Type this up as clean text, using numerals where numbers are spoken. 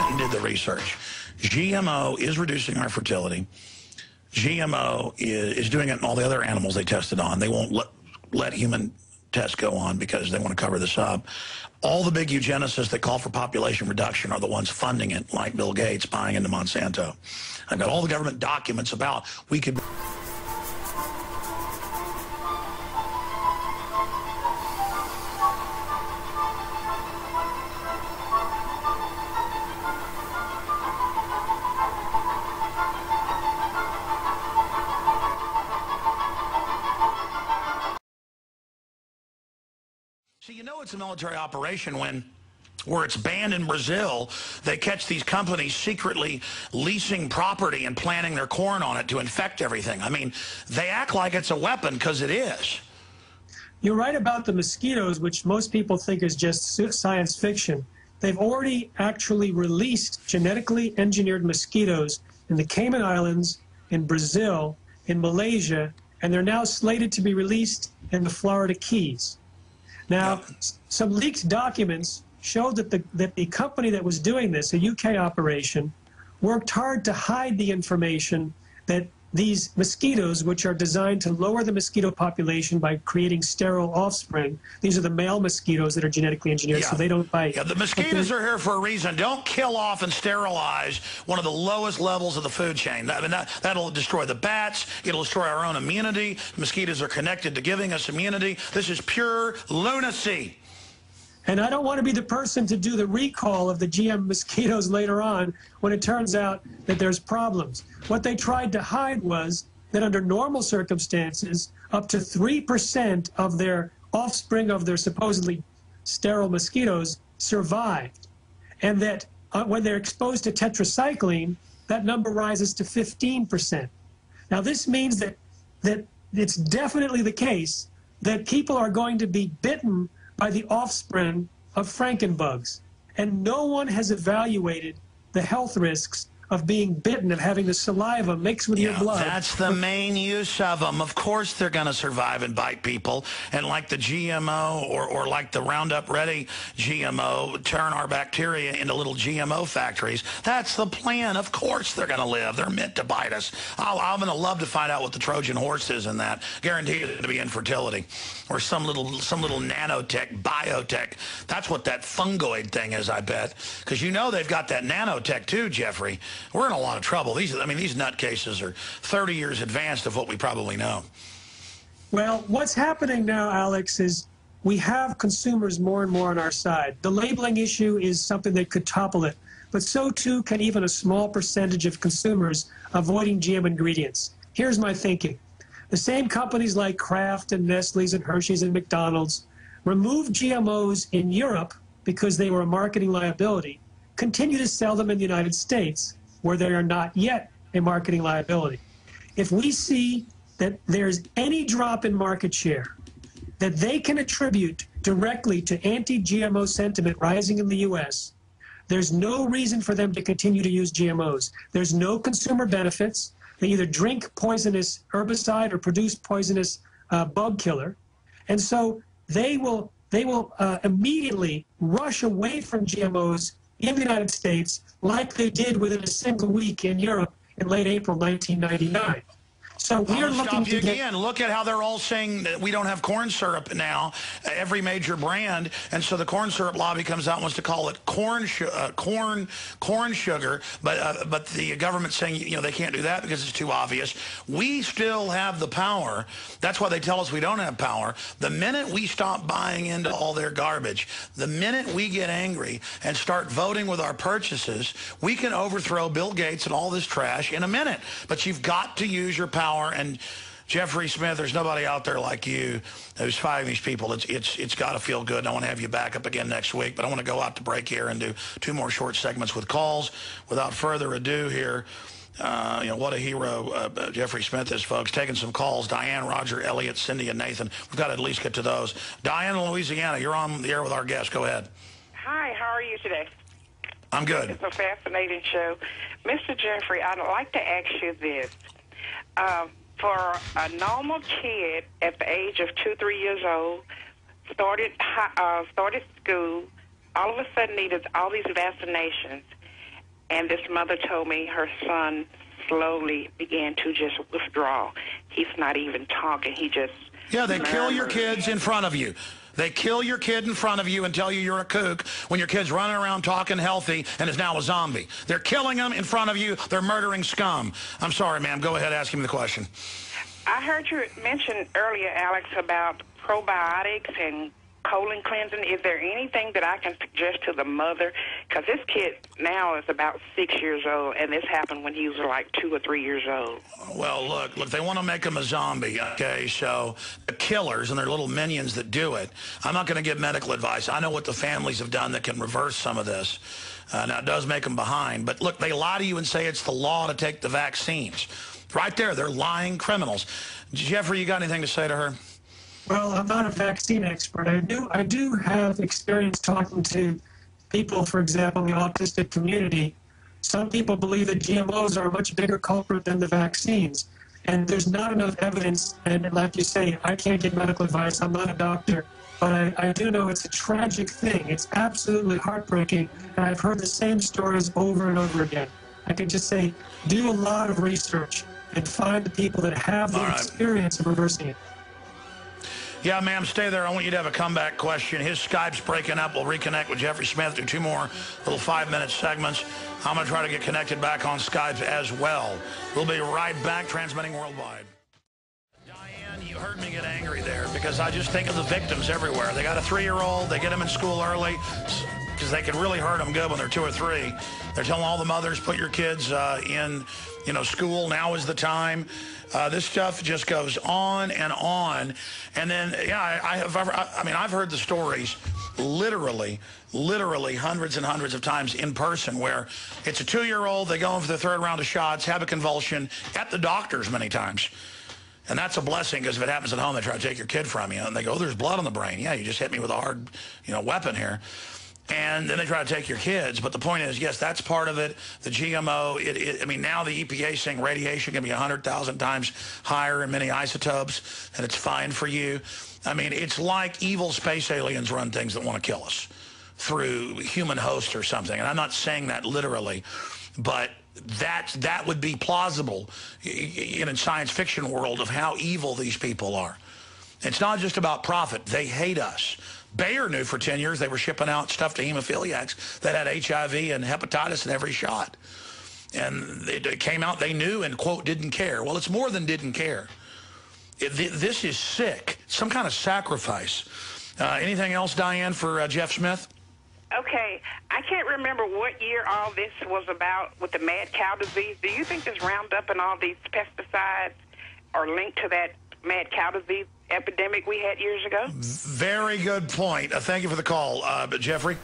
went and did the research. GMO is reducing our fertility. GMO is doing it in all the other animals they tested on. They won't let human tests go on because they want to cover this up. All the big eugenicists that call for population reduction are the ones funding it, like Bill Gates buying into Monsanto. I've got all the government documents about we could... So you know it's a military operation where it's banned in Brazil. They catch these companies secretly leasing property and planting their corn on it to infect everything. I mean, they act like it's a weapon because it is. You're right about the mosquitoes, which most people think is just science fiction. They've already actually released genetically engineered mosquitoes in the Cayman Islands, in Brazil, in Malaysia, and they're now slated to be released in the Florida Keys. Now, some leaked documents showed that the company that was doing this, a UK operation, worked hard to hide the information that these mosquitoes, which are designed to lower the mosquito population by creating sterile offspring, these are the male mosquitoes that are genetically engineered, so they don't bite. Yeah, the mosquitoes are here for a reason. Don't kill off and sterilize one of the lowest levels of the food chain. I mean, that'll destroy the bats. It'll destroy our own immunity. Mosquitoes are connected to giving us immunity. This is pure lunacy. And I don't want to be the person to do the recall of the GM mosquitoes later on when it turns out that there's problems. What they tried to hide was that under normal circumstances, up to 3% of their offspring of their supposedly sterile mosquitoes survived. And that when they're exposed to tetracycline, that number rises to 15%. Now, this means that it's definitely the case that people are going to be bitten by the offspring of frankenbugs. And no one has evaluated the health risks of being bitten, of having the saliva mixed with your blood. That's the main use of them. Of course they're going to survive and bite people. And like the GMO or like the Roundup Ready GMO, turn our bacteria into little GMO factories. That's the plan. Of course they're going to live. They're meant to bite us. I'm going to love to find out what the Trojan horse is in that. Guaranteed it to be infertility. Or some little nanotech, biotech. That's what that fungoid thing is, I bet. Because you know they've got that nanotech too, Jeffrey. We're in a lot of trouble. These nutcases are 30 years advanced of what we probably know. Well, what's happening now, Alex, is we have consumers more and more on our side. The labeling issue is something that could topple it, but so too can even a small percentage of consumers avoiding GM ingredients. Here's my thinking. The same companies like Kraft and Nestle's and Hershey's and McDonald's removed GMOs in Europe because they were a marketing liability, continue to sell them in the United States, where they are not yet a marketing liability. If we see that there's any drop in market share that they can attribute directly to anti-GMO sentiment rising in the U.S., there's no reason for them to continue to use GMOs. There's no consumer benefits. They either drink poisonous herbicide or produce poisonous bug killer. And so they will immediately rush away from GMOs in the United States, like they did within a single week in Europe in late April 1999. So we're looking to again. Look at how they're all saying that we don't have corn syrup now, every major brand, and so the corn syrup lobby comes out and wants to call it corn sugar, but the government's saying they can't do that because it's too obvious. We still have the power. That's why they tell us we don't have power. The minute we stop buying into all their garbage, the minute we get angry and start voting with our purchases, we can overthrow Bill Gates and all this trash in a minute. But you've got to use your power. And Jeffrey Smith, there's nobody out there like you who's fighting these people. It's got to feel good. And I want to have you back up again next week, but I want to go out to break here and do 2 more short segments with calls. Without further ado here, what a hero Jeffrey Smith is, folks. Taking some calls. Diane, Roger, Elliot, Cindy, and Nathan. We've got to at least get to those. Diane in Louisiana, you're on the air with our guest. Go ahead. Hi, how are you today? I'm good. It's a fascinating show. Mr. Jeffrey, I'd like to ask you this. For a normal kid at the age of 2, 3 years old, started school, all of a sudden needed all these vaccinations, And this mother told me her son slowly began to just withdraw. He's not even talking. He just Yeah, they kill your murmurs. kids in front of you. They kill your kid in front of you and tell you you're a kook when your kid's running around talking healthy and is now a zombie. They're killing them in front of you. They're murdering scum. I'm sorry, ma'am. Go ahead, ask him the question. I heard you mention earlier, Alex, about probiotics and colon cleansing. Is there anything that I can suggest to the mother? Because this kid now is about 6 years old, and this happened when he was like 2 or 3 years old. Well, look, they want to make him a zombie, okay? So the killers and their little minions that do it, I'm not going to give medical advice. I know what the families have done that can reverse some of this. Now, it does make them behind. But look, they lie to you and say it's the law to take the vaccines. Right there, they're lying criminals. Jeffrey, you got anything to say to her? Well, I'm not a vaccine expert. I do have experience talking to people, for example, in the autistic community. Some people believe that GMOs are a much bigger culprit than the vaccines. And there's not enough evidence. And like you say, I can't give medical advice. I'm not a doctor. But I do know it's a tragic thing. It's absolutely heartbreaking. And I've heard the same stories over and over again. I can just say, do a lot of research and find the people that have the experience of reversing it. Yeah, ma'am, stay there. I want you to have a comeback question. His Skype's breaking up. We'll reconnect with Jeffrey Smith, do 2 more little 5-minute segments. I'm going to try to get connected back on Skype as well. We'll be right back, transmitting worldwide. Diane, you heard me get angry there because I just think of the victims everywhere. They got a 3-year-old. They get them in school early because they can really hurt them good when they're 2 or 3. They're telling all the mothers, put your kids in, school. Now is the time. This stuff just goes on. And then, yeah, I've heard the stories literally hundreds and hundreds of times in person where it's a 2-year-old, they go in for the 3rd round of shots, have a convulsion at the doctors many times. And that's a blessing because if it happens at home, they try to take your kid from you. And they go, oh, there's blood on the brain. Yeah, you just hit me with a hard, weapon here. And then they try to take your kids. But the point is, yes, that's part of it. The GMO, now the EPA is saying radiation can be 100,000 times higher in many isotopes, and it's fine for you. It's like evil space aliens run things that want to kill us through human host or something. And I'm not saying that literally, but that would be plausible in a science fiction world of how evil these people are. It's not just about profit. They hate us. Bayer knew for 10 years they were shipping out stuff to hemophiliacs that had HIV and hepatitis in every shot. And it came out they knew and, quote, didn't care. Well, it's more than didn't care. This is sick. Some kind of sacrifice. Anything else, Diane, for Jeff Smith? Okay, I can't remember what year all this was about with the mad cow disease. Do you think this Roundup and all these pesticides are linked to that mad cow disease epidemic we had years ago? Very good point. Thank you for the call, Jeffrey.